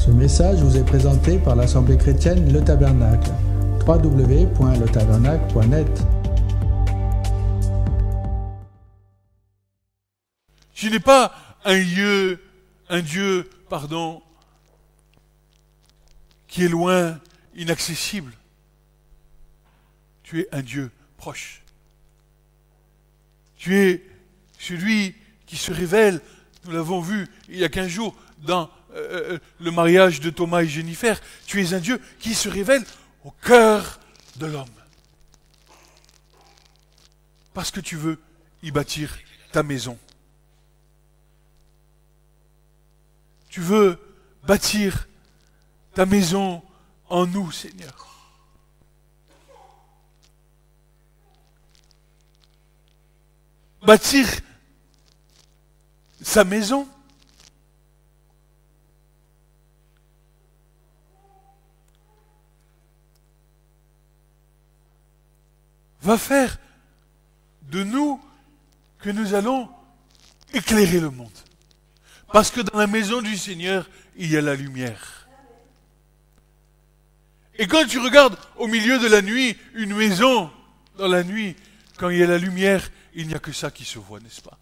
Ce message vous est présenté par l'Assemblée chrétienne Le Tabernacle. www.letabernacle.net. Tu n'es pas un Dieu, qui est loin, inaccessible. Tu es un Dieu proche. Tu es celui qui se révèle, nous l'avons vu il y a 15 jours dans le mariage de Thomas et Jennifer. Tu es un Dieu qui se révèle au cœur de l'homme. Parce que tu veux y bâtir ta maison. Tu veux bâtir ta maison en nous, Seigneur. Bâtir sa maison. Va faire de nous que nous allons éclairer le monde. Parce que dans la maison du Seigneur, il y a la lumière. Et quand tu regardes au milieu de la nuit, une maison, dans la nuit, quand il y a la lumière, il n'y a que ça qui se voit, n'est-ce pas?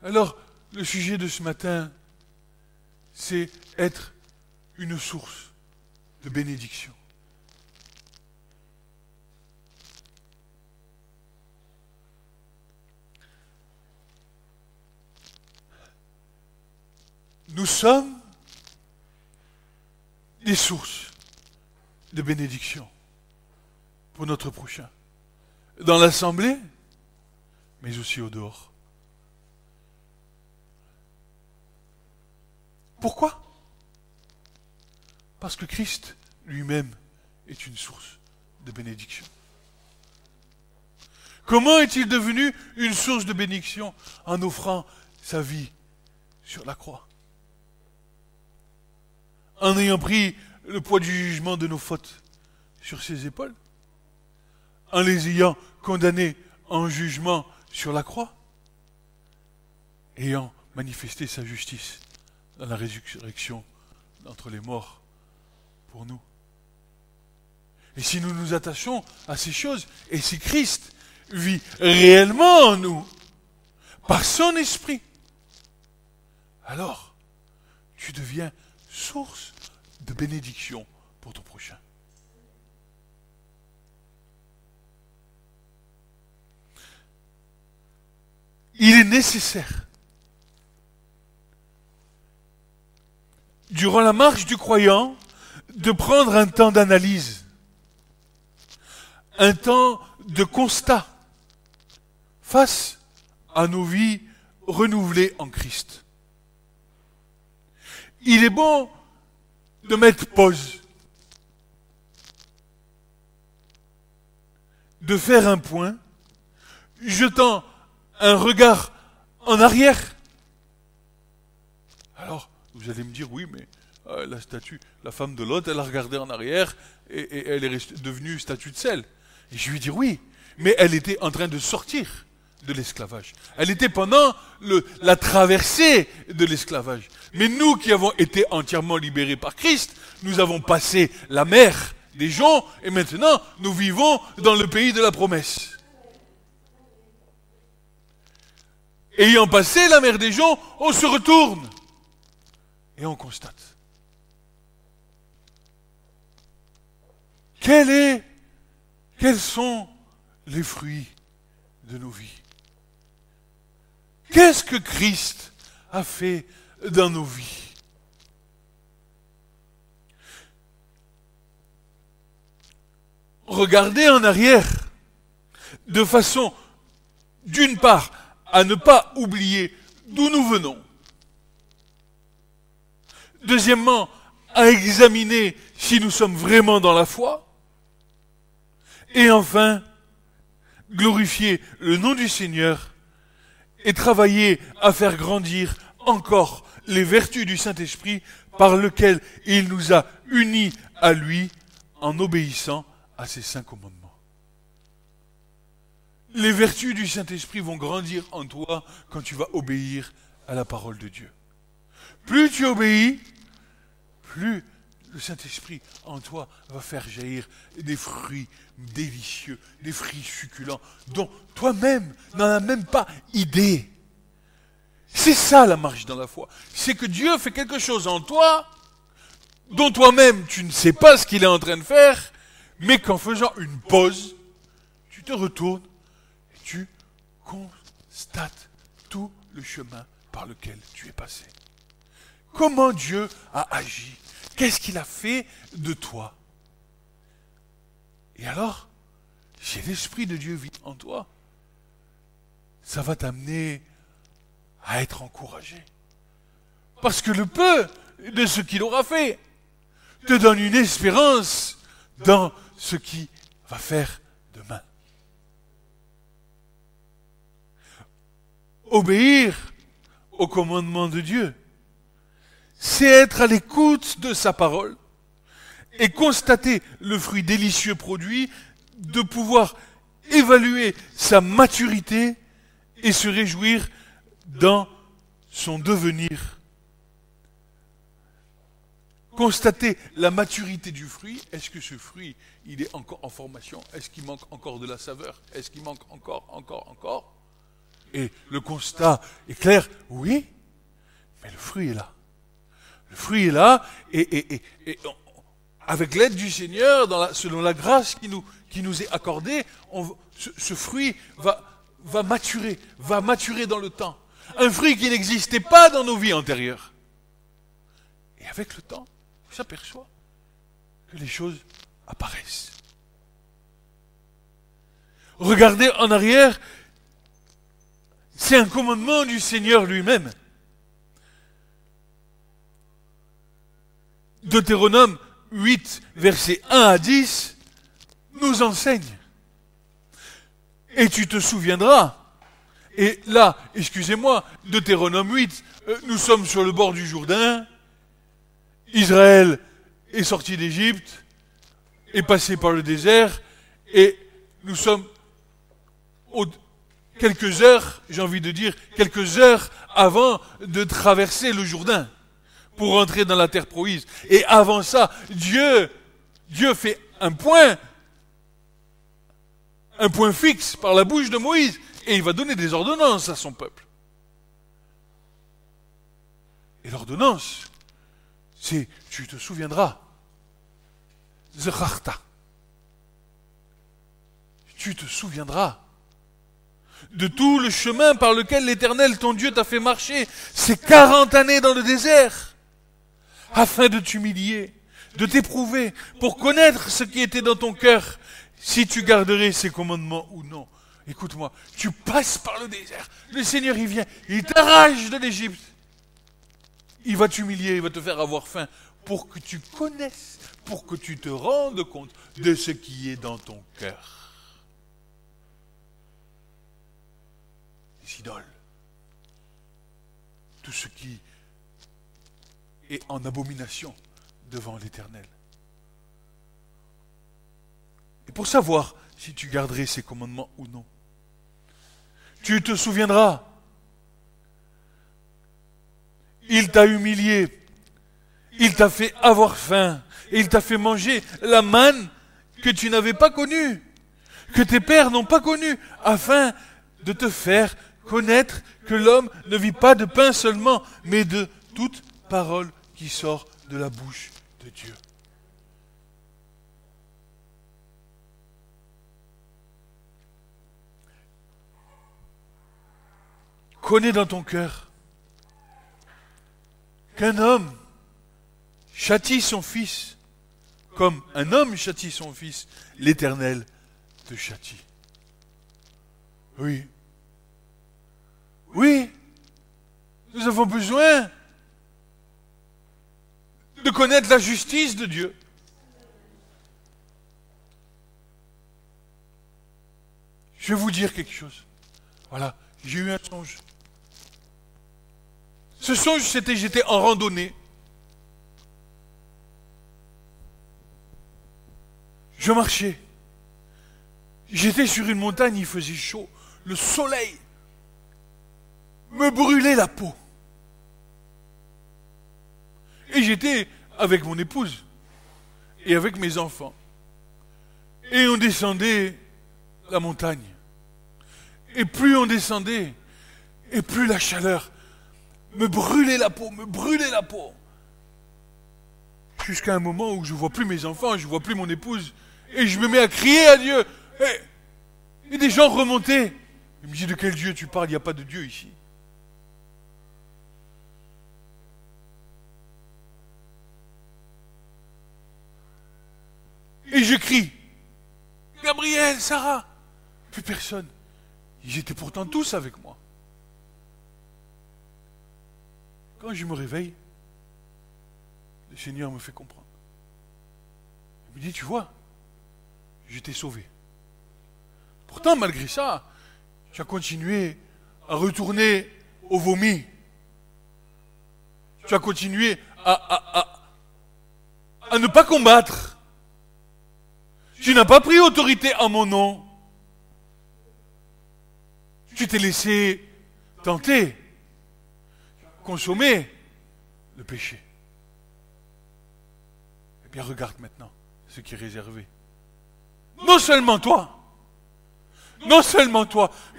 Alors, le sujet de ce matin, c'est être une source de bénédiction. Nous sommes des sources de bénédiction pour notre prochain. Dans l'assemblée, mais aussi au dehors. Pourquoi? Parce que Christ lui-même est une source de bénédiction. Comment est-il devenu une source de bénédiction? En offrant sa vie sur la croix. En ayant pris le poids du jugement de nos fautes sur ses épaules, en les ayant condamnés en jugement sur la croix, ayant manifesté sa justice dans la résurrection d'entre les morts pour nous. Et si nous nous attachons à ces choses, et si Christ vit réellement en nous, par son esprit, alors tu deviens source de bénédiction pour ton prochain. Il est nécessaire, durant la marche du croyant, de prendre un temps d'analyse, un temps de constat face à nos vies renouvelées en Christ. Il est bon de mettre pause, de faire un point, jetant un regard en arrière. Alors, vous allez me dire, oui, mais la statue, la femme de Lot, elle a regardé en arrière et elle est devenue statue de sel. Et je lui dis, oui, mais elle était en train de sortir de l'esclavage. Elle était pendant la traversée de l'esclavage. Mais nous qui avons été entièrement libérés par Christ, nous avons passé la mer des joncs et maintenant nous vivons dans le pays de la promesse. Ayant passé la mer des joncs, on se retourne et on constate. Quels sont les fruits de nos vies? Qu'est-ce que Christ a fait dans nos vies? Regardez en arrière, de façon, d'une part, à ne pas oublier d'où nous venons. Deuxièmement, à examiner si nous sommes vraiment dans la foi. Et enfin, glorifier le nom du Seigneur et travailler à faire grandir encore les vertus du Saint-Esprit par lequel il nous a unis à lui en obéissant à ses saints commandements. Les vertus du Saint-Esprit vont grandir en toi quand tu vas obéir à la parole de Dieu. Plus tu obéis, plus le Saint-Esprit en toi va faire jaillir des fruits délicieux, des fruits succulents, dont toi-même n'en as même pas idée. C'est ça la marche dans la foi. C'est que Dieu fait quelque chose en toi, dont toi-même tu ne sais pas ce qu'il est en train de faire, mais qu'en faisant une pause, tu te retournes et tu constates tout le chemin par lequel tu es passé. Comment Dieu a agi? Qu'est-ce qu'il a fait de toi? Et alors, si l'Esprit de Dieu vit en toi, ça va t'amener à être encouragé. Parce que le peu de ce qu'il aura fait te donne une espérance dans ce qu'il va faire demain. Obéir au commandement de Dieu, c'est être à l'écoute de sa parole et constater le fruit délicieux produit, de pouvoir évaluer sa maturité et se réjouir dans son devenir. Constater la maturité du fruit. Est-ce que ce fruit, il est encore en formation? Est-ce qu'il manque encore de la saveur? Est-ce qu'il manque encore? Et le constat est clair, oui, mais le fruit est là. Le fruit est là, et avec l'aide du Seigneur, selon la grâce qui nous est accordée, ce fruit va maturer dans le temps. Un fruit qui n'existait pas dans nos vies antérieures. Et avec le temps, on s'aperçoit que les choses apparaissent. Regardez en arrière, c'est un commandement du Seigneur lui-même. Deutéronome 8, versets 1 à 10, nous enseigne. Et tu te souviendras, et là, excusez-moi, Deutéronome 8, nous sommes sur le bord du Jourdain, Israël est sorti d'Égypte, est passé par le désert, et nous sommes quelques heures, j'ai envie de dire, quelques heures avant de traverser le Jourdain pour entrer dans la terre promise. Et avant ça, Dieu fait un point fixe par la bouche de Moïse, et il va donner des ordonnances à son peuple. Et l'ordonnance, c'est tu te souviendras. Zecharta. Tu te souviendras de tout le chemin par lequel l'Éternel, ton Dieu, t'a fait marcher ces 40 années dans le désert, afin de t'humilier, de t'éprouver, pour connaître ce qui était dans ton cœur, si tu garderais ses commandements ou non. Écoute-moi, tu passes par le désert, le Seigneur il vient, il t'arrache de l'Égypte. Il va t'humilier, il va te faire avoir faim, pour que tu connaisses, pour que tu te rendes compte de ce qui est dans ton cœur. Les idoles, tout ce qui est en abomination devant l'Éternel. Et pour savoir si tu garderais ses commandements ou non, tu te souviendras, il t'a humilié, il t'a fait avoir faim, et il t'a fait manger la manne que tu n'avais pas connue, que tes pères n'ont pas connue, afin de te faire connaître que l'homme ne vit pas de pain seulement, mais de toute parole qui sort de la bouche de Dieu. Connais dans ton cœur qu'un homme châtie son fils, comme un homme châtie son fils, l'Éternel te châtie. Oui. Oui, nous avons besoin de connaître la justice de Dieu. Je vais vous dire quelque chose. Voilà, j'ai eu un songe. Ce songe, j'étais en randonnée. Je marchais. J'étais sur une montagne, il faisait chaud. Le soleil me brûlait la peau. j'étais avec mon épouse et avec mes enfants. Et on descendait la montagne. Et plus on descendait, et plus la chaleur me brûlait la peau, Jusqu'à un moment où je ne vois plus mes enfants, je ne vois plus mon épouse, et je me mets à crier à Dieu. Et des gens remontaient. Il me dit, de quel Dieu tu parles? Il n'y a pas de Dieu ici. Et je crie, Gabriel, Sarah, plus personne. Ils étaient pourtant tous avec moi. Quand je me réveille, le Seigneur me fait comprendre. Il me dit, tu vois, je t'ai sauvé. Pourtant, malgré ça, tu as continué à retourner au vomi. Tu as continué à ne pas combattre. Tu n'as pas pris autorité en mon nom. Tu t'es laissé tenter, consommer le péché. Eh bien, regarde maintenant ce qui est réservé. Non seulement toi,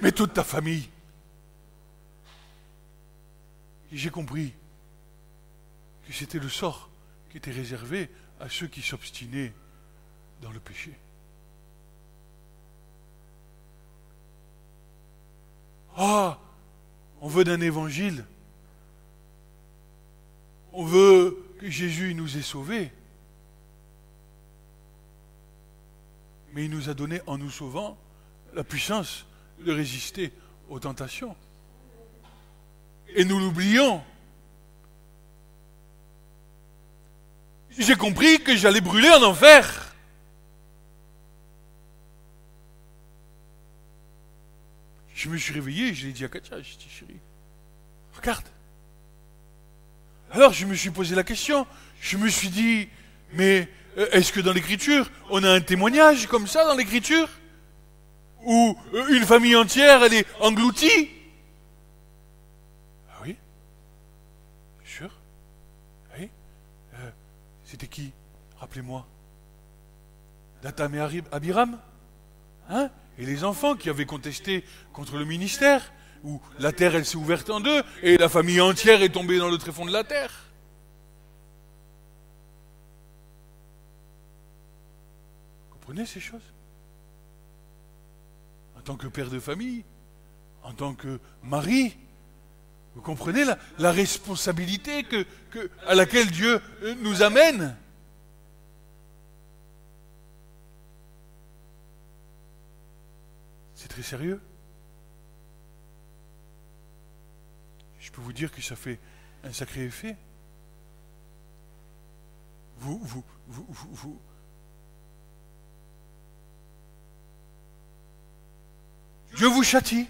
mais toute ta famille. Et j'ai compris que c'était le sort qui était réservé à ceux qui s'obstinaient dans le péché. Ah, on veut d'un évangile. On veut que Jésus nous ait sauvés. Mais il nous a donné, en nous sauvant, la puissance de résister aux tentations. Et nous l'oublions. J'ai compris que j'allais brûler en enfer. Je me suis réveillé et je l'ai dit à Katia, j'ai dit, chérie, regarde. Alors je me suis posé la question, je me suis dit, mais est-ce que dans l'Écriture, on a un témoignage comme ça dans l'Écriture? Où une famille entière, elle est engloutie? Ah oui, bien sûr. Oui. C'était qui? Rappelez-moi. Datham et Abiram? Hein? Et les enfants qui avaient contesté contre le ministère, où la terre, elle s'est ouverte en deux, et la famille entière est tombée dans le tréfonds de la terre. Vous comprenez ces choses? En tant que père de famille, en tant que mari, vous comprenez la responsabilité à laquelle Dieu nous amène? C'est très sérieux. Je peux vous dire que ça fait un sacré effet. Dieu vous châtie.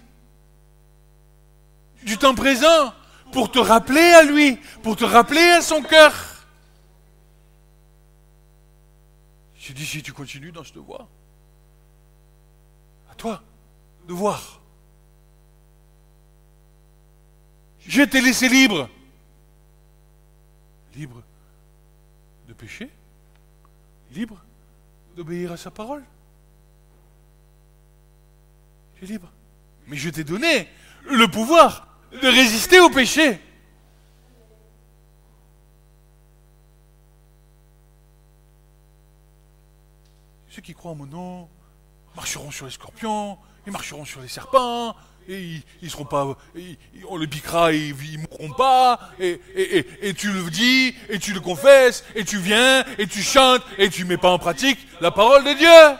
Du temps présent, pour te rappeler à lui, pour te rappeler à son cœur. J'ai dit, si tu continues dans cette voie, à toi de voir. Je t'ai laissé libre. Libre de pécher, libre d'obéir à sa parole. Tu es libre. Mais je t'ai donné le pouvoir de résister au péché. Ceux qui croient en mon nom marcheront sur les scorpions, ils marcheront sur les serpents, et ils seront pas, on les piquera et ils mourront pas, et tu le dis, et tu le confesses, et tu viens, et tu chantes, et tu mets pas en pratique la parole de Dieu.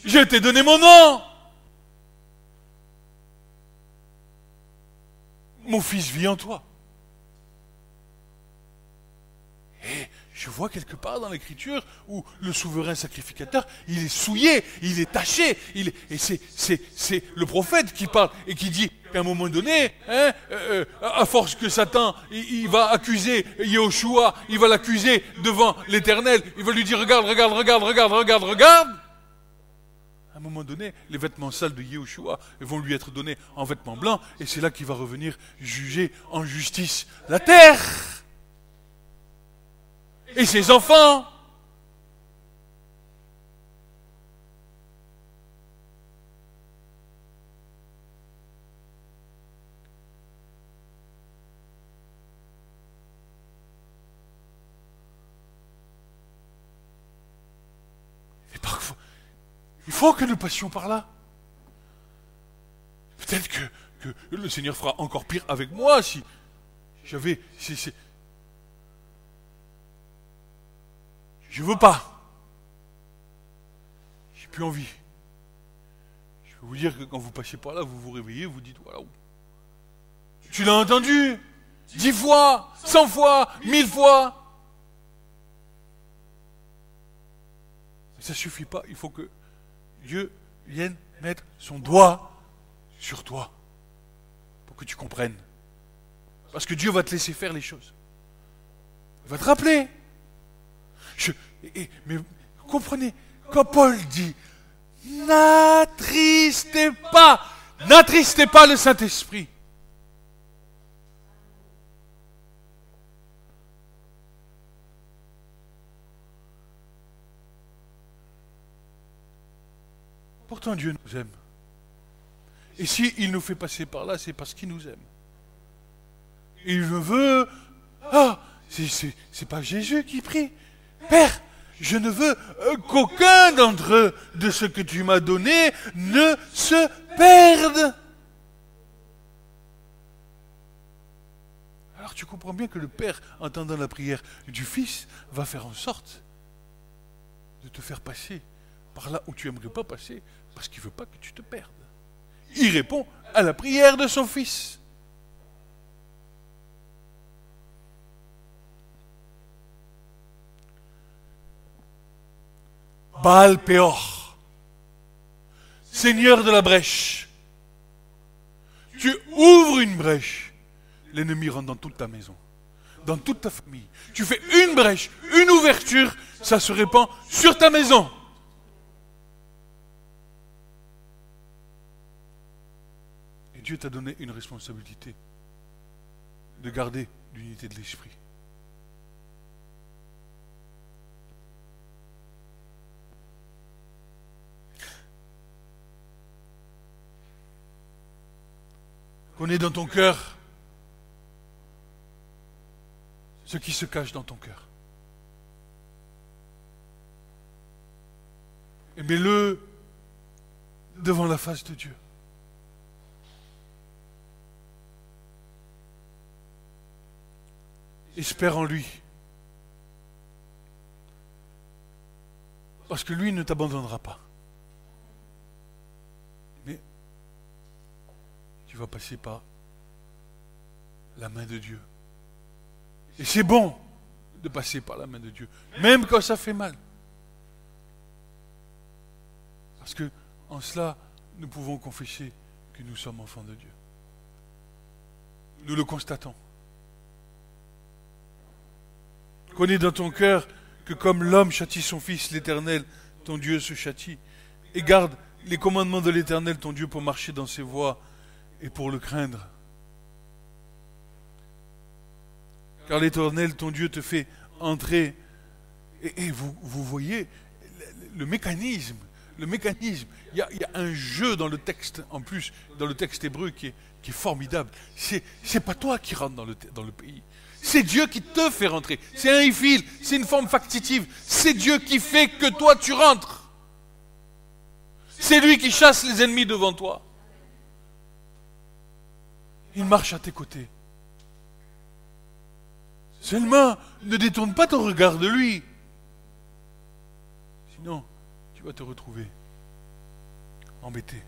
Je t'ai donné mon nom. Mon fils vit en toi. Et je vois quelque part dans l'Écriture où le souverain sacrificateur, il est souillé, il est taché, et c'est le prophète qui parle et qui dit qu'à un moment donné, à force que Satan, il va accuser Yahushua, il va l'accuser devant l'Éternel, il va lui dire regarde. À un moment donné, les vêtements sales de Yehoshua vont lui être donnés en vêtements blancs, et c'est là qu'il va revenir juger en justice la terre et ses enfants. Et parfois, il faut que nous passions par là. Peut-être que le Seigneur fera encore pire avec moi si j'avais... Je veux pas. J'ai plus envie. Je peux vous dire que quand vous passez par là, vous vous réveillez, vous dites, voilà, tu l'as entendu 10 fois, 100 fois, 1000 fois. Ça ne suffit pas, il faut que Dieu vienne mettre son doigt sur toi pour que tu comprennes. Parce que Dieu va te laisser faire les choses. Il va te rappeler. Mais comprenez, quand Paul dit n'attristez pas le Saint-Esprit. Pourtant Dieu nous aime. Et s'il nous fait passer par là, c'est parce qu'il nous aime. Il ne veut... Ah, c'est pas Jésus qui prie. Père, je ne veux qu'aucun d'entre eux, de ce que tu m'as donné, ne se perde. Alors tu comprends bien que le Père, entendant la prière du Fils, va faire en sorte de te faire passer par là où tu n'aimerais pas passer, parce qu'il ne veut pas que tu te perdes. Il répond à la prière de son Fils. Baal Péor, Seigneur de la brèche, tu ouvres une brèche, l'ennemi rentre dans toute ta maison, dans toute ta famille. Tu fais une brèche, une ouverture, ça se répand sur ta maison. Et Dieu t'a donné une responsabilité de garder l'unité de l'esprit. Connais dans ton cœur ce qui se cache dans ton cœur. Et mets-le devant la face de Dieu. Espère en lui. Parce que lui ne t'abandonnera pas. Mais tu vas passer par la main de Dieu. Et c'est bon de passer par la main de Dieu, même quand ça fait mal. Parce que en cela, nous pouvons confesser que nous sommes enfants de Dieu. Nous le constatons. Connais dans ton cœur que comme l'homme châtie son fils, l'Éternel, ton Dieu se châtie. Et garde les commandements de l'Éternel, ton Dieu, pour marcher dans ses voies et pour le craindre. Car l'Éternel, ton Dieu, te fait entrer. Et vous voyez le mécanisme. Il y a un jeu dans le texte, en plus, dans le texte hébreu qui est formidable. C'est pas toi qui rentres dans le pays. C'est Dieu qui te fait rentrer. C'est un ifil, c'est une forme factitive. C'est Dieu qui fait que toi tu rentres. C'est lui qui chasse les ennemis devant toi. Il marche à tes côtés. Seulement, ne détourne pas ton regard de lui. Sinon, tu vas te retrouver embêté.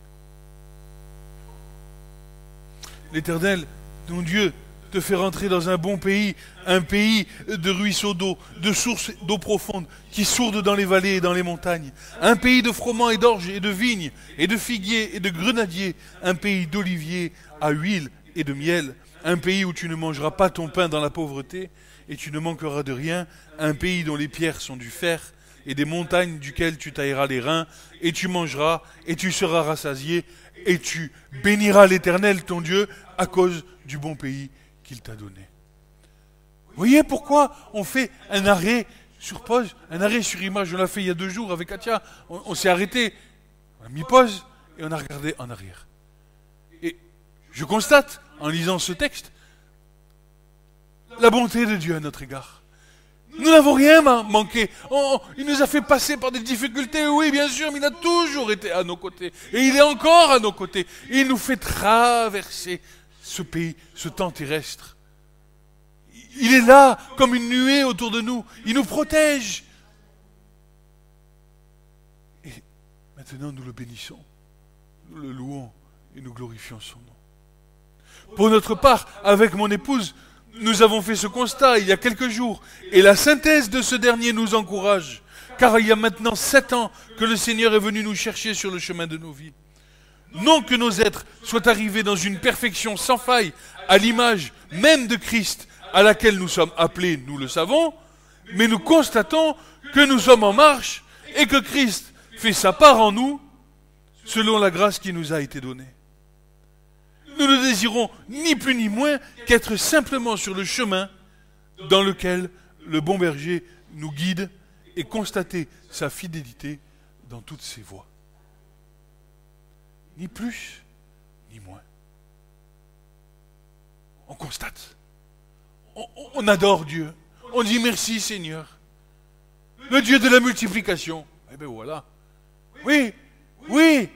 L'Éternel, ton Dieu, te fait rentrer dans un bon pays, un pays de ruisseaux d'eau, de sources d'eau profonde, qui sourdent dans les vallées et dans les montagnes, un pays de froment et d'orge et de vignes, et de figuiers et de grenadiers, un pays d'oliviers à huile et de miel, un pays où tu ne mangeras pas ton pain dans la pauvreté, et tu ne manqueras de rien, un pays dont les pierres sont du fer, et des montagnes duquel tu tailleras les reins, et tu mangeras, et tu seras rassasié, et tu béniras l'Éternel ton Dieu à cause du bon pays qu'il t'a donné. Vous voyez pourquoi on fait un arrêt sur pause, un arrêt sur image? On l'a fait il y a 2 jours avec Katia. On s'est arrêté, on a mis pause et on a regardé en arrière. Et je constate, en lisant ce texte, la bonté de Dieu à notre égard. Nous n'avons rien manqué. Il nous a fait passer par des difficultés, oui, bien sûr, mais il a toujours été à nos côtés. Et il est encore à nos côtés. Et il nous fait traverser ce pays, ce temps terrestre. Il est là, comme une nuée autour de nous. Il nous protège. Et maintenant, nous le bénissons. Nous le louons et nous glorifions son nom. Pour notre part, avec mon épouse, nous avons fait ce constat il y a quelques jours. Et la synthèse de ce dernier nous encourage. Car il y a maintenant 7 ans que le Seigneur est venu nous chercher sur le chemin de nos vies. Non que nos êtres soient arrivés dans une perfection sans faille, à l'image même de Christ, à laquelle nous sommes appelés, nous le savons, mais nous constatons que nous sommes en marche et que Christ fait sa part en nous selon la grâce qui nous a été donnée. Nous ne désirons ni plus ni moins qu'être simplement sur le chemin dans lequel le bon berger nous guide et constater sa fidélité dans toutes ses voies. Ni plus, ni moins. On constate. On adore Dieu. On dit merci Seigneur. Le Dieu de la multiplication. Eh bien voilà. Oui, oui.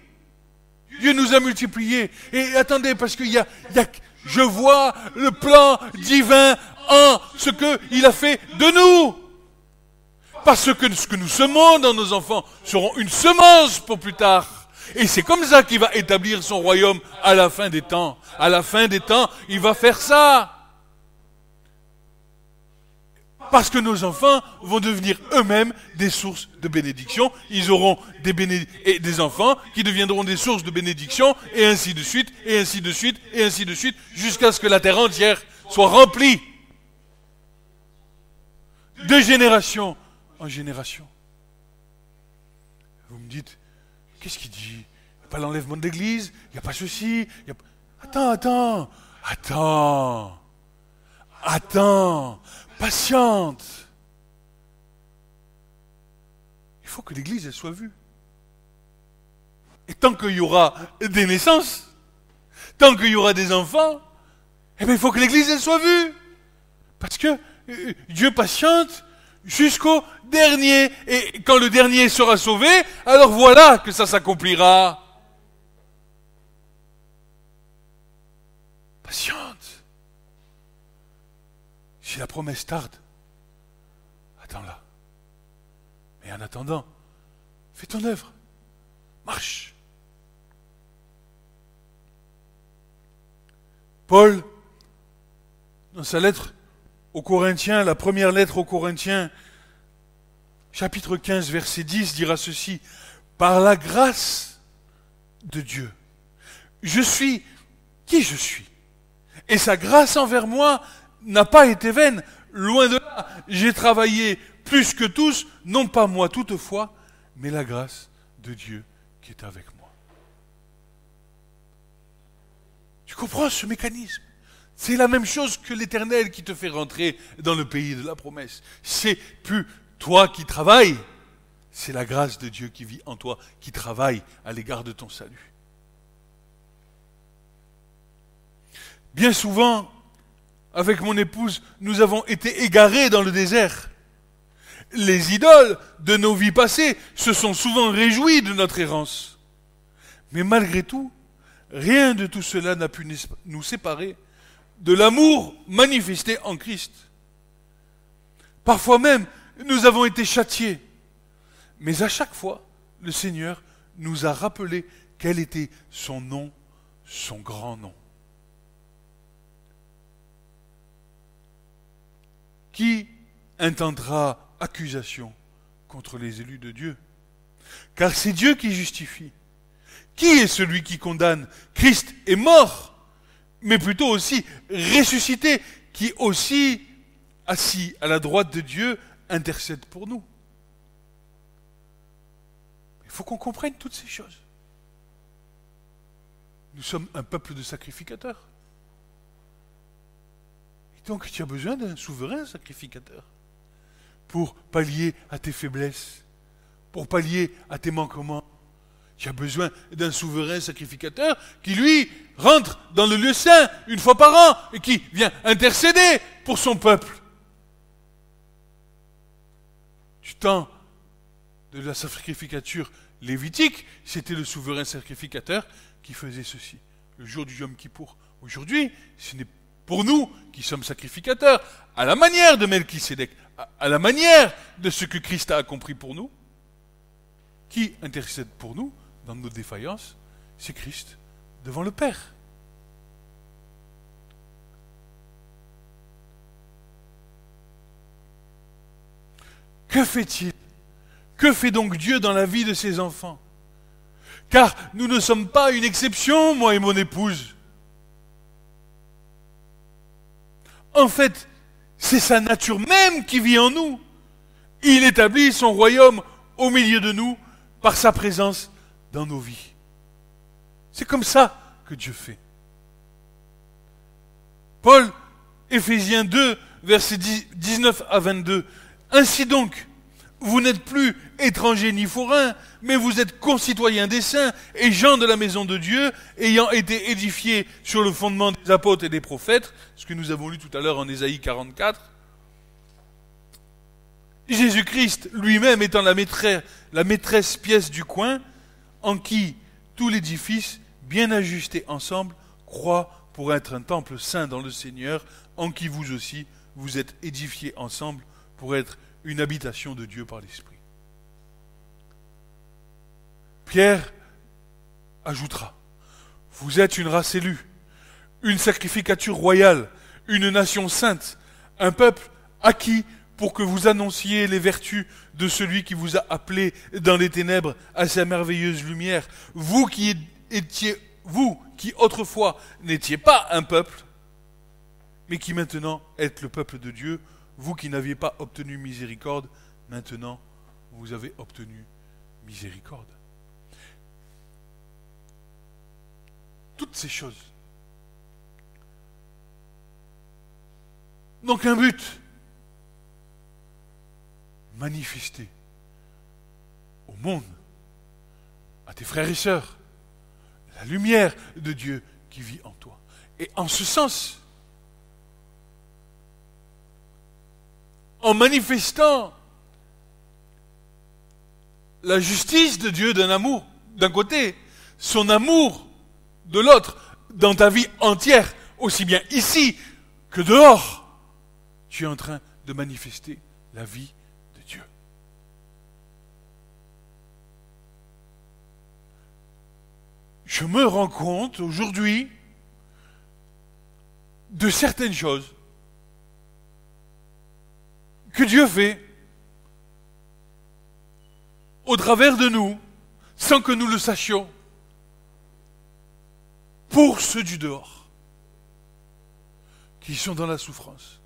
Dieu nous a multipliés. Et attendez, parce je vois le plan divin en ce qu'il a fait de nous. Parce que ce que nous semons dans nos enfants seront une semence pour plus tard. Et c'est comme ça qu'il va établir son royaume à la fin des temps. À la fin des temps, il va faire ça. Parce que nos enfants vont devenir eux-mêmes des sources de bénédiction. Ils auront des enfants qui deviendront des sources de bénédiction, et ainsi de suite, et ainsi de suite, et ainsi de suite, jusqu'à ce que la terre entière soit remplie. De génération en génération. Vous me dites, qu'est-ce qu'il dit? Il n'y a pas l'enlèvement de l'église, il n'y a pas ceci. Attends. Patiente. Il faut que l'église elle soit vue. Et tant qu'il y aura des naissances, tant qu'il y aura des enfants, eh bien, il faut que l'église elle soit vue. Parce que Dieu patiente jusqu'au dernier. Et quand le dernier sera sauvé, alors voilà que ça s'accomplira. Patiente. Si la promesse tarde, attends-la. Mais en attendant, fais ton œuvre. Marche. Paul, dans sa lettre aux Corinthiens, la première lettre aux Corinthiens, chapitre 15, verset 10, dira ceci. Par la grâce de Dieu, je suis qui je suis. Et sa grâce envers moi n'a pas été vaine, loin de là. J'ai travaillé plus que tous, non pas moi toutefois, mais la grâce de Dieu qui est avec moi. Tu comprends ce mécanisme? C'est la même chose que l'Éternel qui te fait rentrer dans le pays de la promesse. C'est plus toi qui travailles, c'est la grâce de Dieu qui vit en toi, qui travaille à l'égard de ton salut. Bien souvent, avec mon épouse, nous avons été égarés dans le désert. Les idoles de nos vies passées se sont souvent réjouies de notre errance. Mais malgré tout, rien de tout cela n'a pu nous séparer de l'amour manifesté en Christ. Parfois même, nous avons été châtiés. Mais à chaque fois, le Seigneur nous a rappelé quel était son nom, son grand nom. Qui intentera accusation contre les élus de Dieu? Car c'est Dieu qui justifie. Qui est celui qui condamne? Christ est mort, mais plutôt aussi ressuscité, qui aussi, assis à la droite de Dieu, intercède pour nous. faut qu'on comprenne toutes ces choses. Nous sommes un peuple de sacrificateurs. Et donc tu as besoin d'un souverain sacrificateur pour pallier à tes faiblesses, pour pallier à tes manquements. Tu as besoin d'un souverain sacrificateur qui, lui, rentre dans le lieu saint une fois par an et qui vient intercéder pour son peuple. Du temps de la sacrificature lévitique, c'était le souverain sacrificateur qui faisait ceci, le jour du Yom Kippour. Aujourd'hui, ce n'est pour nous qui sommes sacrificateurs, à la manière de Melchisédek, à la manière de ce que Christ a accompli pour nous. Qui intercède pour nous dans nos défaillances? C'est Christ devant le Père. Que fait-il? Que fait donc Dieu dans la vie de ses enfants? Car nous ne sommes pas une exception, moi et mon épouse. En fait, c'est sa nature même qui vit en nous. Il établit son royaume au milieu de nous par sa présence dans nos vies. C'est comme ça que Dieu fait. Paul, Éphésiens 2, versets 19 à 22. Ainsi donc, vous n'êtes plus étrangers ni forains, mais vous êtes concitoyens des saints et gens de la maison de Dieu, ayant été édifiés sur le fondement des apôtres et des prophètes, ce que nous avons lu tout à l'heure en Ésaïe 44. Jésus-Christ lui-même étant la maîtresse pièce du coin, en qui tout l'édifice, bien ajusté ensemble, croit pour être un temple saint dans le Seigneur, en qui vous aussi, vous êtes édifiés ensemble pour être une habitation de Dieu par l'Esprit. Pierre ajoutera, vous êtes une race élue, une sacrificature royale, une nation sainte, un peuple acquis pour que vous annonciez les vertus de celui qui vous a appelé dans les ténèbres à sa merveilleuse lumière. Vous qui autrefois n'étiez pas un peuple, mais qui maintenant êtes le peuple de Dieu, vous qui n'aviez pas obtenu miséricorde, maintenant vous avez obtenu miséricorde. Toutes ces choses. Donc un but, manifester au monde, à tes frères et sœurs, la lumière de Dieu qui vit en toi. Et en ce sens, en manifestant la justice de Dieu d'un amour, d'un côté, son amour de l'autre, dans ta vie entière, aussi bien ici que dehors, tu es en train de manifester la vie de Dieu. Je me rends compte aujourd'hui de certaines choses que Dieu fait au travers de nous, sans que nous le sachions, pour ceux du dehors, qui sont dans la souffrance.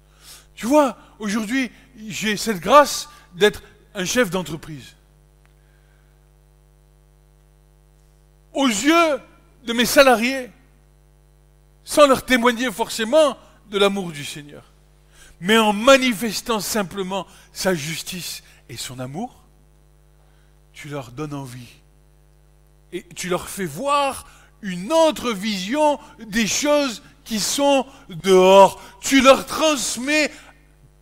Tu vois, aujourd'hui, j'ai cette grâce d'être un chef d'entreprise. Aux yeux de mes salariés, sans leur témoigner forcément de l'amour du Seigneur, mais en manifestant simplement sa justice et son amour, tu leur donnes envie. Et tu leur fais voir une autre vision des choses qui sont dehors. Tu leur transmets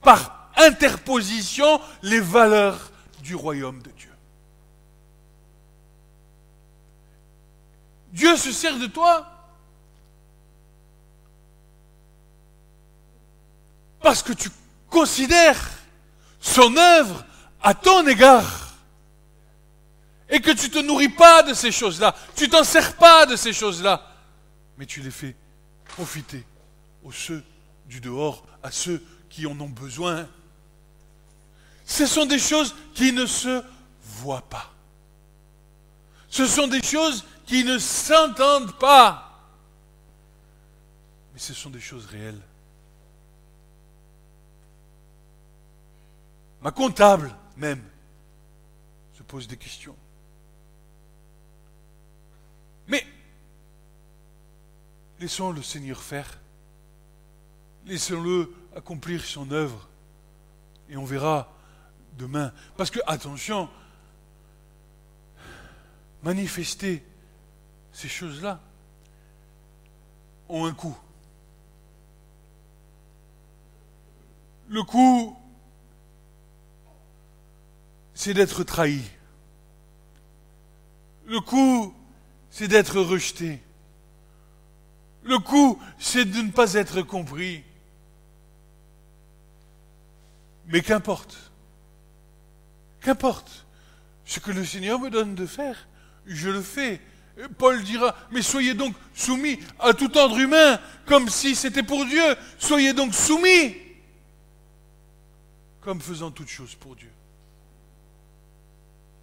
par interposition les valeurs du royaume de Dieu. Dieu se sert de toi parce que tu considères son œuvre à ton égard et que tu ne te nourris pas de ces choses-là, tu t'en sers pas de ces choses-là, mais tu les fais profiter aux ceux du dehors, à ceux qui en ont besoin. Ce sont des choses qui ne se voient pas. Ce sont des choses qui ne s'entendent pas. Mais ce sont des choses réelles. Ma comptable, même, se pose des questions. Mais laissons le Seigneur faire. Laissons-le accomplir son œuvre. Et on verra demain. Parce que, attention, manifester ces choses-là ont un coût. Le coût, c'est d'être trahi. Le coût, c'est d'être rejeté. Le coût, c'est de ne pas être compris. Mais qu'importe. Qu'importe. Ce que le Seigneur me donne de faire, je le fais. Et Paul dira, mais soyez donc soumis à tout ordre humain, comme si c'était pour Dieu. Soyez donc soumis, comme faisant toutes choses pour Dieu.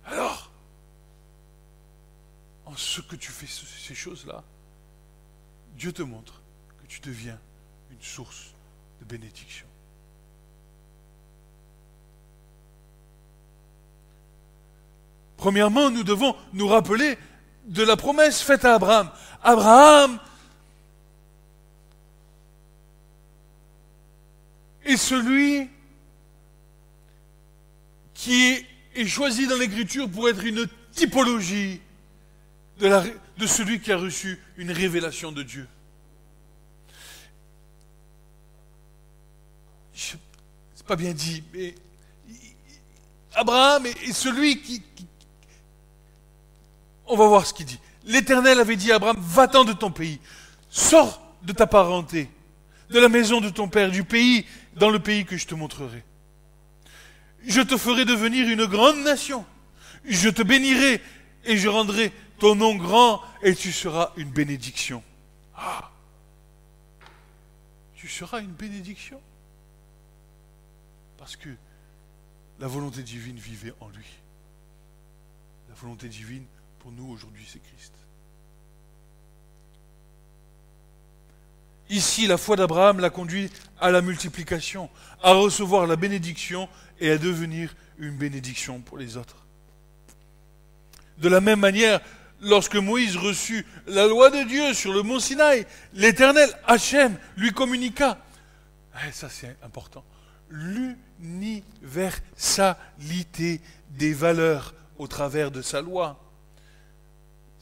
Alors, en ce que tu fais ces choses-là, Dieu te montre que tu deviens une source de bénédiction. Premièrement, nous devons nous rappeler de la promesse faite à Abraham. Abraham est celui qui est choisi dans l'Écriture pour être une typologie de celui qui a reçu une révélation de Dieu. C'est pas bien dit, mais Abraham est celui qui... On va voir ce qu'il dit. L'Éternel avait dit à Abraham, va-t'en de ton pays, sors de ta parenté, de la maison de ton père, du pays, dans le pays que je te montrerai. Je te ferai devenir une grande nation. Je te bénirai et je rendrai ton nom grand et tu seras une bénédiction. Ah, tu seras une bénédiction. Parce que la volonté divine vivait en lui. La volonté divine, pour nous aujourd'hui, c'est Christ. Ici, la foi d'Abraham l'a conduit à la multiplication, à recevoir la bénédiction et à devenir une bénédiction pour les autres. De la même manière, lorsque Moïse reçut la loi de Dieu sur le mont Sinaï, l'Éternel, Hachem, lui communiqua, ça c'est important, l'universalité des valeurs au travers de sa loi.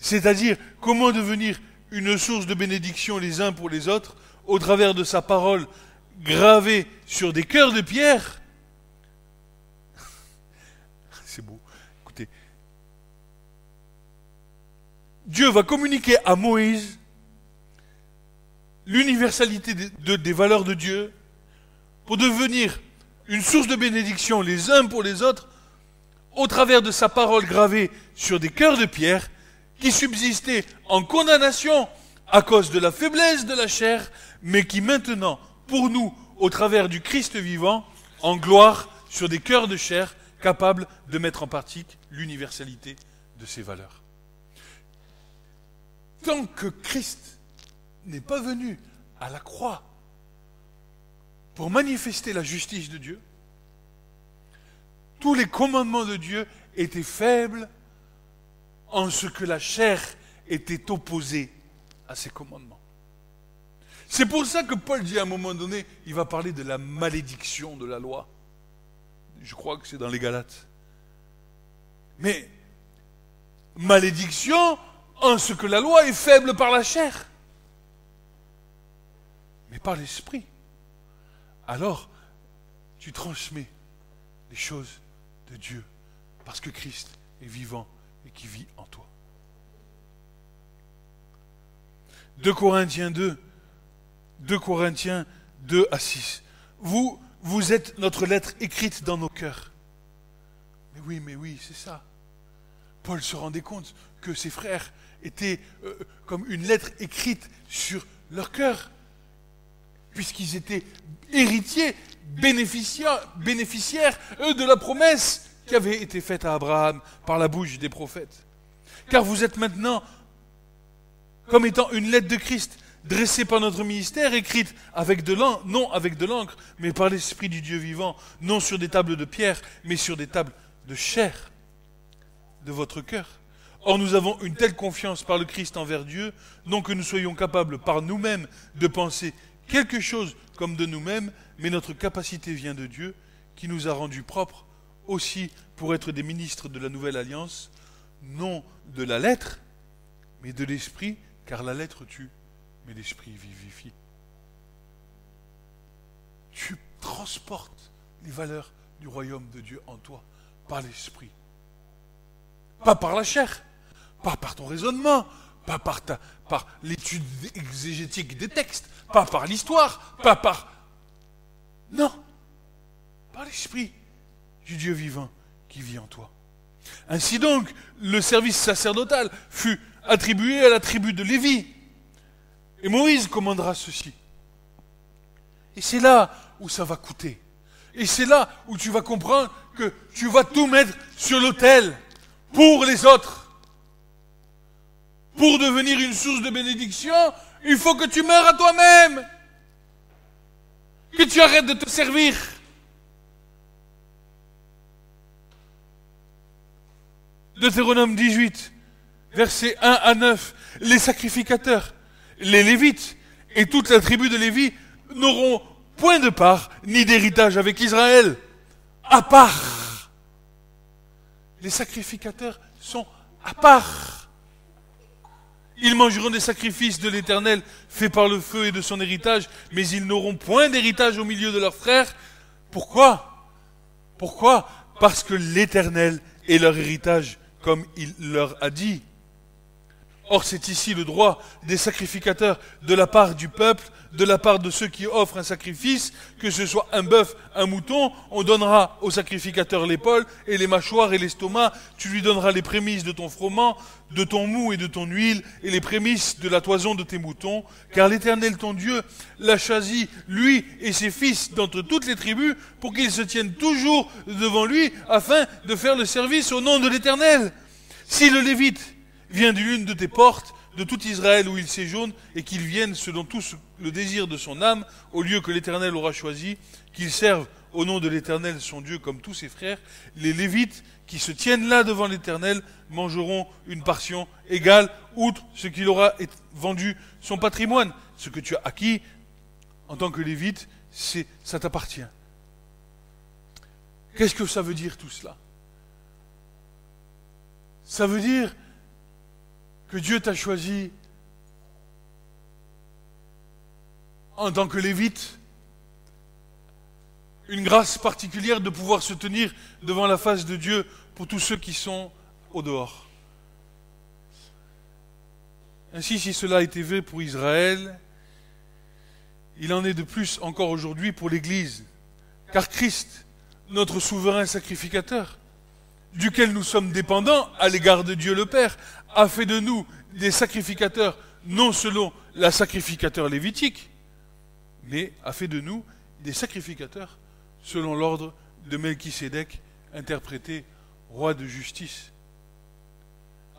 C'est-à-dire, comment devenir une source de bénédiction les uns pour les autres, au travers de sa parole gravée sur des cœurs de pierre. C'est beau. Écoutez. Dieu va communiquer à Moïse l'universalité des valeurs de Dieu pour devenir une source de bénédiction les uns pour les autres, au travers de sa parole gravée sur des cœurs de pierre, qui subsistait en condamnation à cause de la faiblesse de la chair, mais qui maintenant, pour nous, au travers du Christ vivant, en gloire sur des cœurs de chair, capables de mettre en pratique l'universalité de ces valeurs. Tant que Christ n'est pas venu à la croix pour manifester la justice de Dieu, tous les commandements de Dieu étaient faibles en ce que la chair était opposée à ces commandements. C'est pour ça que Paul dit à un moment donné, il va parler de la malédiction de la loi. Je crois que c'est dans les Galates. Mais malédiction en ce que la loi est faible par la chair, mais par l'esprit. Alors, tu transmets les choses de Dieu parce que Christ est vivant et qui vit en toi. 2 Corinthiens 2 à 6. Vous êtes notre lettre écrite dans nos cœurs. Mais oui, c'est ça. Paul se rendait compte que ses frères étaient comme une lettre écrite sur leur cœur, puisqu'ils étaient héritiers, bénéficiaires de la promesse qui avait été faite à Abraham par la bouche des prophètes. Car vous êtes maintenant comme étant une lettre de Christ, dressée par notre ministère, écrite avec de l'encre, non avec de l'encre, mais par l'Esprit du Dieu vivant, non sur des tables de pierre, mais sur des tables de chair de votre cœur. Or nous avons une telle confiance par le Christ envers Dieu, non que nous soyons capables par nous-mêmes de penser quelque chose comme de nous-mêmes, mais notre capacité vient de Dieu, qui nous a rendus propres aussi pour être des ministres de la nouvelle alliance, non de la lettre, mais de l'esprit, car la lettre tue, mais l'esprit vivifie. Tu transportes les valeurs du royaume de Dieu en toi, par l'esprit. Pas par la chair, pas par ton raisonnement, pas par l'étude exégétique des textes, pas par l'histoire, pas par... Non, par l'esprit du Dieu vivant qui vit en toi. Ainsi donc, le service sacerdotal fut attribué à la tribu de Lévi. Et Moïse commandera ceci. Et c'est là où ça va coûter. Et c'est là où tu vas comprendre que tu vas tout mettre sur l'autel pour les autres. Pour devenir une source de bénédiction, il faut que tu meures à toi-même. Que tu arrêtes de te servir. Deutéronome 18, versets 1 à 9. Les sacrificateurs, les Lévites et toute la tribu de Lévi n'auront point de part ni d'héritage avec Israël, à part. Les sacrificateurs sont à part. Ils mangeront des sacrifices de l'Éternel faits par le feu et de son héritage, mais ils n'auront point d'héritage au milieu de leurs frères. Pourquoi? Pourquoi? Parce que l'Éternel est leur héritage, comme il leur a dit. Or, c'est ici le droit des sacrificateurs de la part du peuple, de la part de ceux qui offrent un sacrifice, que ce soit un bœuf, un mouton, on donnera au sacrificateur l'épaule et les mâchoires et l'estomac, tu lui donneras les prémices de ton froment, de ton mou et de ton huile, et les prémices de la toison de tes moutons, car l'Éternel ton Dieu l'a choisi, lui et ses fils, d'entre toutes les tribus, pour qu'ils se tiennent toujours devant lui, afin de faire le service au nom de l'Éternel. Si le Lévite vient d'une de tes portes, de tout Israël où il séjourne, et qu'il vienne selon tout le désir de son âme, au lieu que l'Éternel aura choisi, qu'il serve au nom de l'Éternel son Dieu comme tous ses frères, les Lévites qui se tiennent là devant l'Éternel mangeront une portion égale, outre ce qu'il aura vendu son patrimoine. Ce que tu as acquis en tant que Lévite, ça t'appartient. Qu'est-ce que ça veut dire tout cela? Ça veut dire que Dieu t'a choisi en tant que Lévite, une grâce particulière de pouvoir se tenir devant la face de Dieu pour tous ceux qui sont au dehors. Ainsi, si cela a été vrai pour Israël, il en est de plus encore aujourd'hui pour l'Église, car Christ, notre souverain sacrificateur, duquel nous sommes dépendants à l'égard de Dieu le Père, a fait de nous des sacrificateurs, non selon la sacrificateur lévitique, mais a fait de nous des sacrificateurs selon l'ordre de Melchisédek, interprété roi de justice.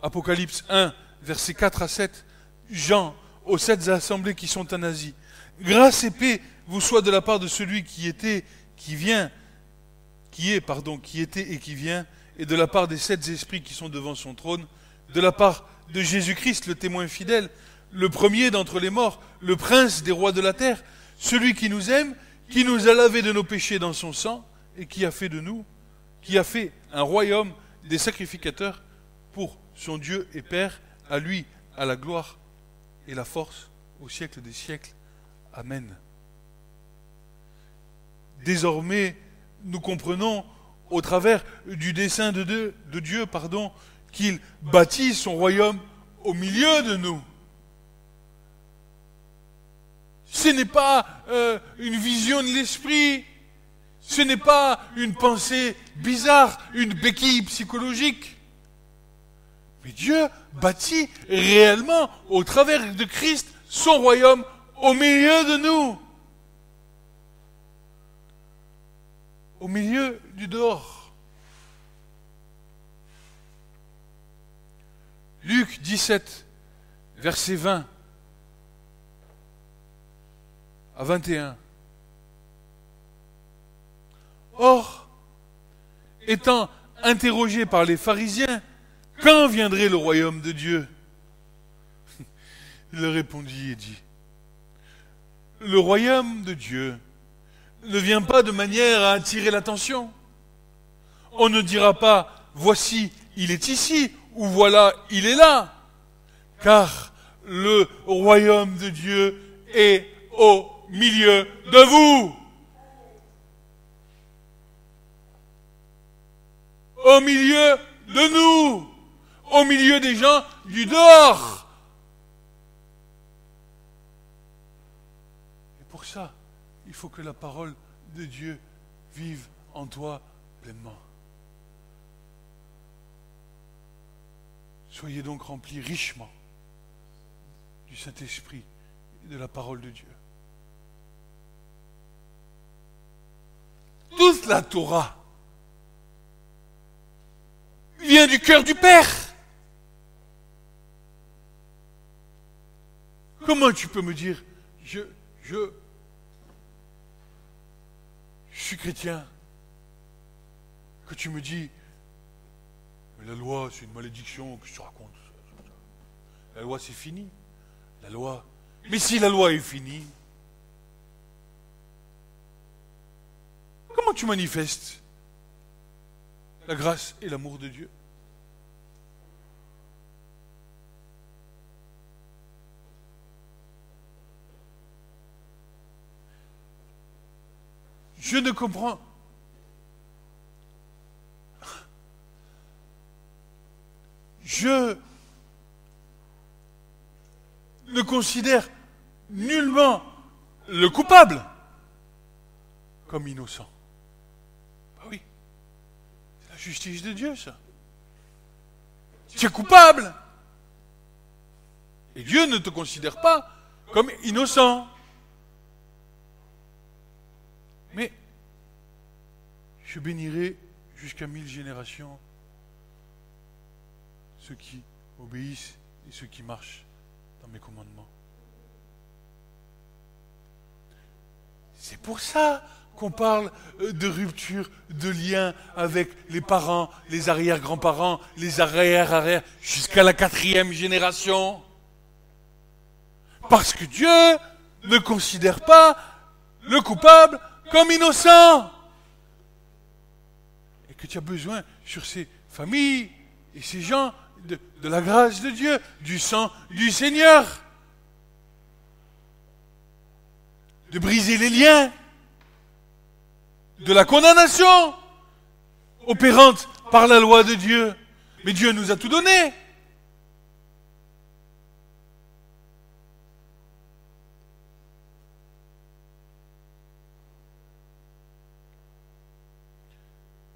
Apocalypse 1, versets 4 à 7, Jean, aux 7 assemblées qui sont en Asie. Grâce et paix vous soit de la part de celui qui était et qui vient, et de la part des 7 esprits qui sont devant son trône, de la part de Jésus-Christ, le témoin fidèle, le premier d'entre les morts, le prince des rois de la terre, celui qui nous aime, qui nous a lavé de nos péchés dans son sang, et qui a fait de nous, qui a fait un royaume des sacrificateurs pour son Dieu et Père, à lui, à la gloire et la force au siècle des siècles. Amen. Désormais, nous comprenons au travers du dessein de Dieu, qu'il bâtit son royaume au milieu de nous. Ce n'est pas une vision de l'esprit, ce n'est pas une pensée bizarre, une béquille psychologique. Mais Dieu bâtit réellement, au travers de Christ, son royaume au milieu de nous. Au milieu du dehors. Luc 17, verset 20 à 21. Or, étant interrogé par les pharisiens, quand viendrait le royaume de Dieu? Il leur répondit et dit, le royaume de Dieu ne vient pas de manière à attirer l'attention. On ne dira pas, voici, il est ici, ou voilà, il est là. Car le royaume de Dieu est au milieu de vous. Au milieu de nous. Au milieu des gens du dehors. Et pour ça, il faut que la parole de Dieu vive en toi pleinement. Soyez donc remplis richement du Saint-Esprit et de la parole de Dieu. Toute la Torah vient du cœur du Père. Comment tu peux me dire, je suis chrétien, que tu me dis, mais la loi c'est une malédiction, que je te raconte. La loi c'est fini. La loi. Mais si la loi est finie, comment tu manifestes la grâce et l'amour de Dieu? Je ne comprends. Je ne considère nullement le coupable comme innocent. Ah oui, c'est la justice de Dieu, ça. Tu es coupable. Et Dieu ne te considère pas comme innocent. Mais je bénirai jusqu'à 1000 générations ceux qui obéissent et ceux qui marchent dans mes commandements. C'est pour ça qu'on parle de rupture de lien avec les parents, les arrière-grands-parents, les arrière-arrière, jusqu'à la 4e génération. Parce que Dieu ne considère pas le coupable comme innocent. Et que tu as besoin sur ces familles et ces gens de la grâce de Dieu, du sang du Seigneur. De briser les liens de la condamnation opérante par la loi de Dieu. Mais Dieu nous a tout donné.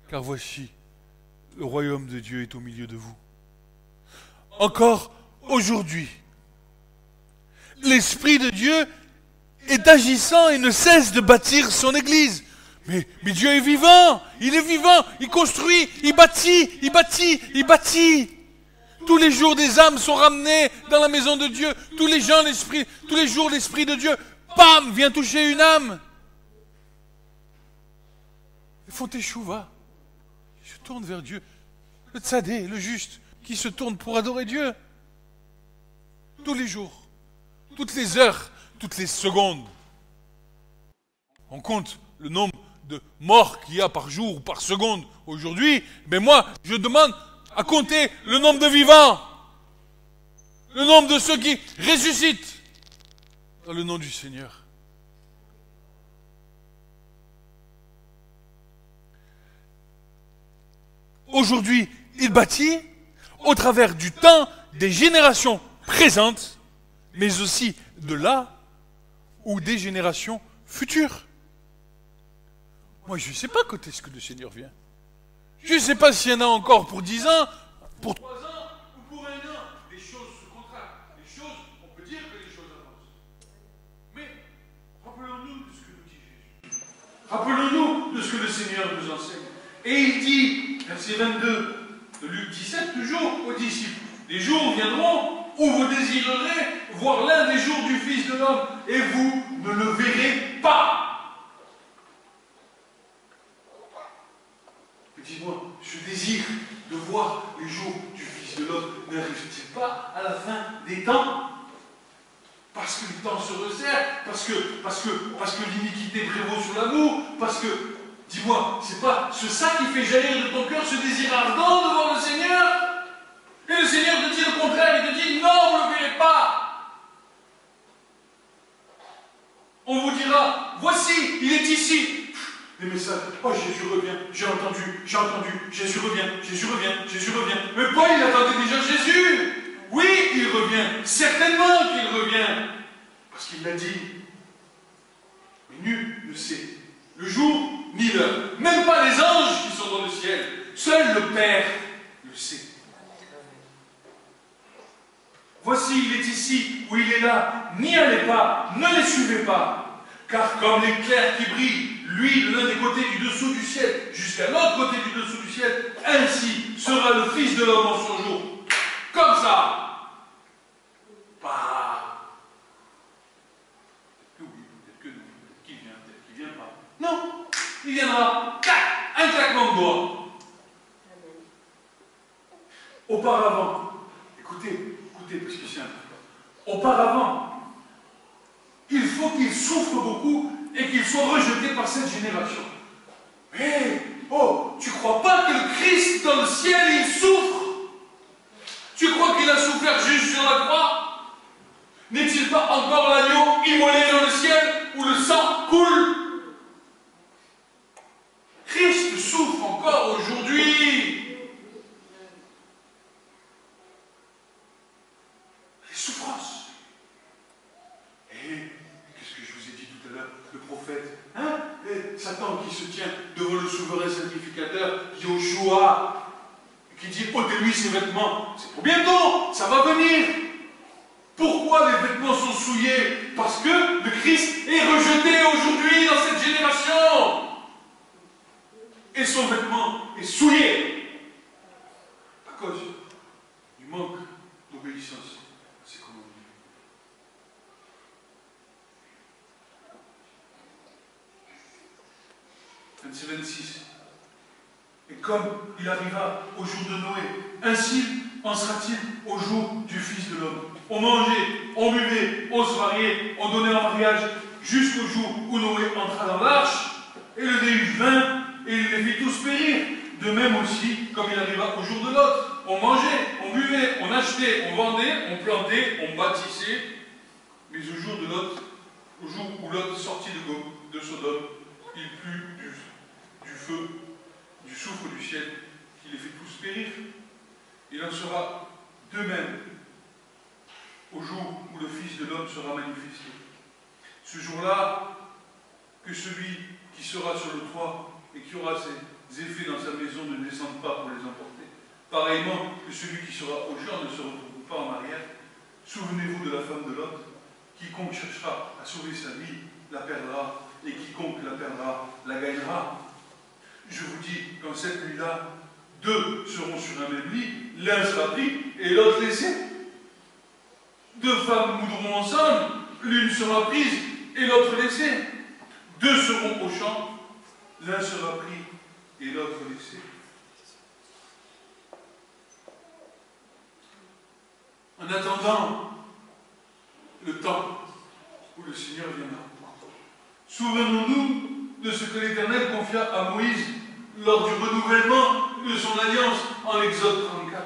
Car voici, le royaume de Dieu est au milieu de vous. Encore aujourd'hui, l'Esprit de Dieu est agissant et ne cesse de bâtir son Église. Mais Dieu est vivant, il construit, il bâtit. Tous les jours des âmes sont ramenées dans la maison de Dieu. Tous les jours l'Esprit de Dieu, bam, vient toucher une âme. Ils font teshuva. Ils se tournent vers Dieu. Le tzadé, le juste, qui se tourne pour adorer Dieu. Tous les jours, toutes les heures, toutes les secondes. On compte le nombre de morts qu'il y a par jour ou par seconde aujourd'hui, mais moi, je demande à compter le nombre de vivants, le nombre de ceux qui ressuscitent dans le nom du Seigneur. Aujourd'hui, il bâtit au travers du temps des générations présentes, mais aussi de là ou des générations futures. Moi, je ne sais pas quand est-ce que le Seigneur vient. Je ne sais pas s'il y en a encore pour 10 ans, pour 3 ans ou pour 1 an. Les choses se contractent. Les choses, on peut dire que les choses avancent. Mais rappelons-nous de ce que nous dit Jésus. Rappelons-nous de ce que le Seigneur nous enseigne. Et il dit, verset 22 de Luc 17, toujours aux disciples, des jours viendront où vous désirerez voir l'un des jours du Fils de l'homme, et vous ne le verrez pas. Dis-moi, je désire de voir les jours du Fils de parce que le temps se resserre, parce que l'iniquité prévaut sur l'amour, parce que, dis-moi, c'est ça qui fait jaillir de ton cœur ce désir ardent devant le Seigneur? Et le Seigneur te dit le contraire, il te dit non, vous ne le verrez pas. On vous dira, voici, il est ici. Les messages, oh Jésus revient, j'ai entendu, Jésus revient. Mais Paul, il attendait déjà Jésus. Oui, il revient, certainement qu'il revient. Parce qu'il l'a dit. Mais nul ne sait le jour ni l'heure. Même pas les anges qui sont dans le ciel. Seul le Père le sait. Voici, il est ici, ou il est là. N'y allez pas, ne les suivez pas. Car comme l'éclair qui brille, lui, de l'un des côtés du dessous du ciel, jusqu'à l'autre côté du dessous du ciel, ainsi sera le Fils de l'homme en son jour. Comme ça. Pas. Peut-être que oui, peut-être que non, peut-être qu'il vient, peut-être qu'il ne vient pas. Non, il viendra. Tac, un claquement de doigts. Auparavant, écoutez, parce que c'est important. Auparavant, il faut qu'il souffre beaucoup et qu'il soit rejeté par cette génération. Mais, oh, tu crois pas que le Christ dans le ciel, il souffre? Tu crois qu'il a souffert juste sur la croix? N'est-il pas encore l'agneau immolé dans le ciel où le sang coule? Christ souffre encore aujourd'hui. Les souffrances. Et qu'est-ce que je vous ai dit tout à l'heure? Le prophète, hein? Et Satan qui se tient devant le souverain sacrificateur, Yoshua, qui dit ôtez-lui ses vêtements. C'est pour bientôt, ça va venir. Pourquoi les vêtements sont souillés? Parce que le Christ est rejeté aujourd'hui dans cette génération. Et son vêtement est souillé à cause du manque d'obéissance à ses commandements. Verset 26. Et comme il arriva au jour de Noé, ainsi en sera-t-il au jour du Fils de l'homme. On mangeait, on buvait, on se mariait, on donnait en mariage, jusqu'au jour où Noé entra dans l'arche, et le déluge vint, et il les fit tous périr. De même aussi, comme il arriva au jour de Lot, on mangeait, on buvait, on achetait, on vendait, on plantait, on bâtissait. Mais au jour de Lot, au jour où Lot sortit de Sodome, il plut du feu, du souffle du ciel, qui les fait tous périr. Il en sera de même au jour où le Fils de l'homme sera manifesté. Ce jour-là, que celui qui sera sur le toit et qui aura ses effets dans sa maison ne descende pas pour les emporter. Pareillement que celui qui sera au champ ne se retrouve pas en arrière. Souvenez-vous de la femme de Lot. Quiconque cherchera à sauver sa vie la perdra, et quiconque la perdra la gagnera. Je vous dis qu'en cette nuit-là, deux seront sur un même lit, l'un sera pris et l'autre laissé. Deux femmes moudront ensemble, l'une sera prise et l'autre laissée. Deux seront au champ, l'un sera pris et l'autre laissé. En attendant le temps où le Seigneur viendra, souvenons-nous de ce que l'Éternel confia à Moïse lors du renouvellement de son alliance en Exode 34.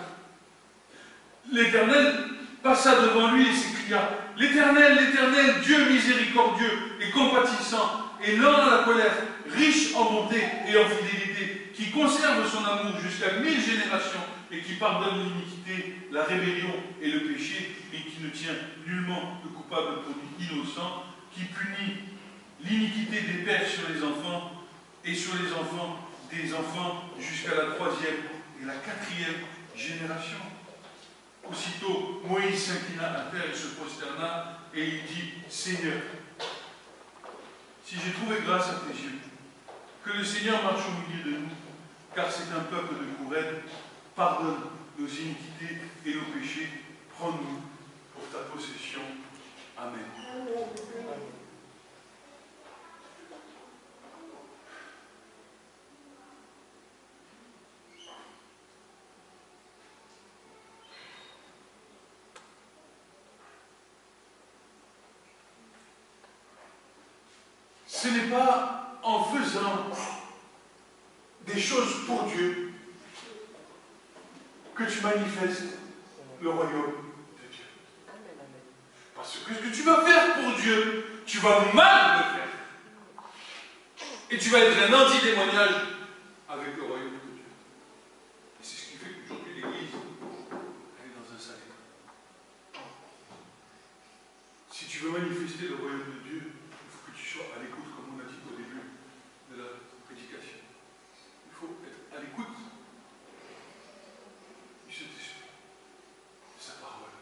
L'Éternel passa devant lui et s'écria: L'Éternel, l'Éternel, Dieu miséricordieux et compatissant, et lent à la colère, riche en bonté et en fidélité, qui conserve son amour jusqu'à 1000 générations, et qui pardonne l'iniquité, la rébellion et le péché, et qui ne tient nullement le coupable pour innocent, qui punit l'iniquité des pères sur les enfants, et sur les enfants des enfants jusqu'à la 3e et la 4e génération. Aussitôt, Moïse s'inclina à terre et se prosterna, et il dit: Seigneur, si j'ai trouvé grâce à tes yeux, que le Seigneur marche au milieu de nous, car c'est un peuple de courelle, pardonne nos iniquités et nos péchés, prends-nous pour ta possession. Amen. ce n'est pas en faisant des choses pour Dieu que tu manifestes le royaume de Dieu. Parce que ce que tu vas faire pour Dieu, tu vas mal le faire. Et tu vas être un anti-témoignage avec le royaume de Dieu. Et c'est ce qui fait qu'aujourd'hui l'Église, elle est dans un sale état. Si tu veux manifester le royaume de Dieu, il faut que tu sois à l'écoute, comme on a dit au début de la prédication. Il faut être à l'écoute du Saint-Esprit, de sa parole.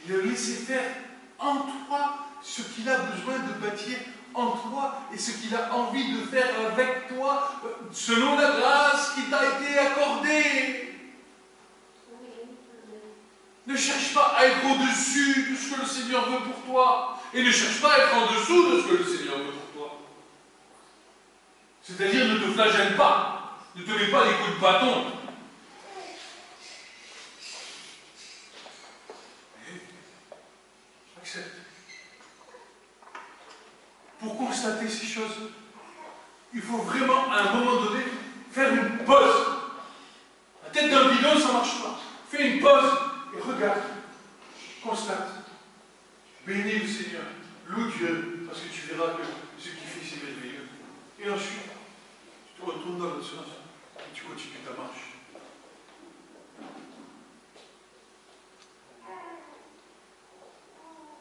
Il a laissé faire en toi ce qu'il a besoin de bâtir en toi et ce qu'il a envie de faire avec toi selon la grâce qui t'a été accordée. Ne cherche pas à être au-dessus de ce que le Seigneur veut pour toi et ne cherche pas à être en dessous de ce que le Seigneur veut pour toi. C'est-à-dire ne te flagelle pas, ne te mets pas les coups de bâton. Accepte. Pour constater ces choses, il faut vraiment, à un moment donné, faire une pause. La tête d'un bidon, ça ne marche pas. Fais une pause et regarde. Constate. Bénis le Seigneur. Loue Dieu, parce que tu verras que ce qu'il fait, c'est merveilleux. Et ensuite, tu te retournes dans l'autre sens et tu continues ta marche.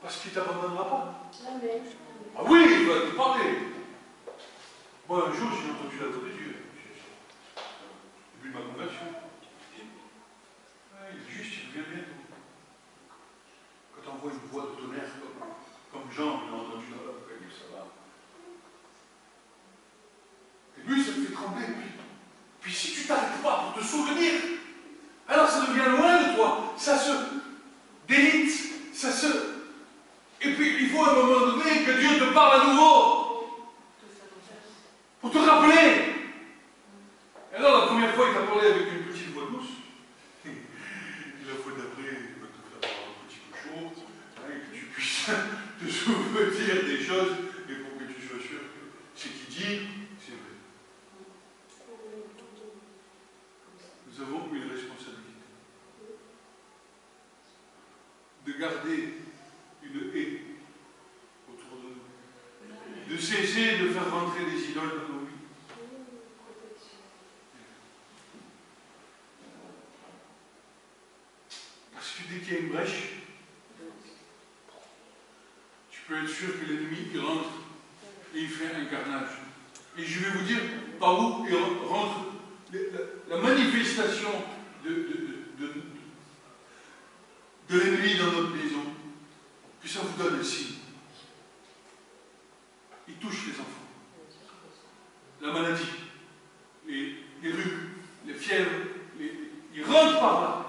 Parce qu'il ne t'abandonnera pas. Amen. Ah oui, il va te parler. Moi, un jour, j'ai entendu la voix de Dieu. Au début de ma conversion. Il est juste, il revient bientôt. Quand on voit une voix de tonnerre, comme Jean l'a entendu dans l'Apocalypse, ça va. Au début, ça te fait trembler. Puis si tu t'arrêtes pas pour te souvenir, alors ça devient loin de toi. Ça se délite, ça se... Et puis, il faut à un moment donné que Dieu te parle à nouveau. Pour te rappeler. Et alors, la première fois, il t'a parlé avec une petite voix douce. Et la fois d'après, il va te faire boire un petit peu chaud. Et que tu puisses te souvenir des choses. Et pour que tu sois sûr que ce qu'il dit, c'est vrai. Nous avons une responsabilité. De garder une haie autour de nous. De cesser de faire rentrer des idoles dans nos vies. Parce que dès qu'il y a une brèche, tu peux être sûr que l'ennemi il rentre et il fait un carnage. Et je vais vous dire par où il rentre la manifestation de l'ennemi dans notre maison. Puis ça vous donne un signe. Il touche les enfants. La maladie, les rhumes, les fièvres, il rentre par là.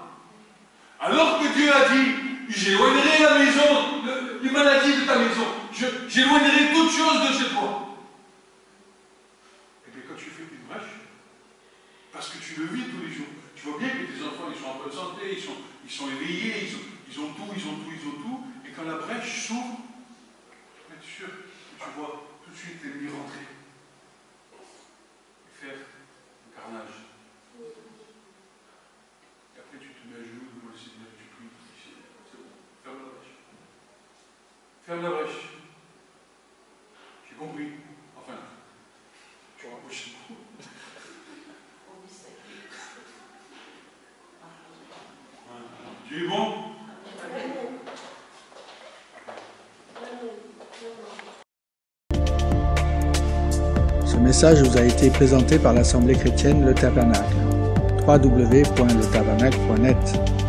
Alors que Dieu a dit, j'éloignerai la maison, les maladies de ta maison, j'éloignerai toutes choses de chez toi. Et bien quand tu fais une brèche, parce que tu le vis tous les jours, tu vois bien que tes enfants ils sont en bonne santé, ils sont éveillés, ils ont tout. Et quand la brèche s'ouvre, tu peux être sûr que tu vois tout de suite l'ennemi rentrer et faire un carnage. Et après tu te mets à genoux devant le Seigneur et tu pries. C'est bon, ferme la brèche. Ferme la brèche. J'ai compris. Enfin, tu auras prochainement. Tu es bon? Ce message vous a été présenté par l'Assemblée chrétienne Le Tabernacle. www.letabernacle.net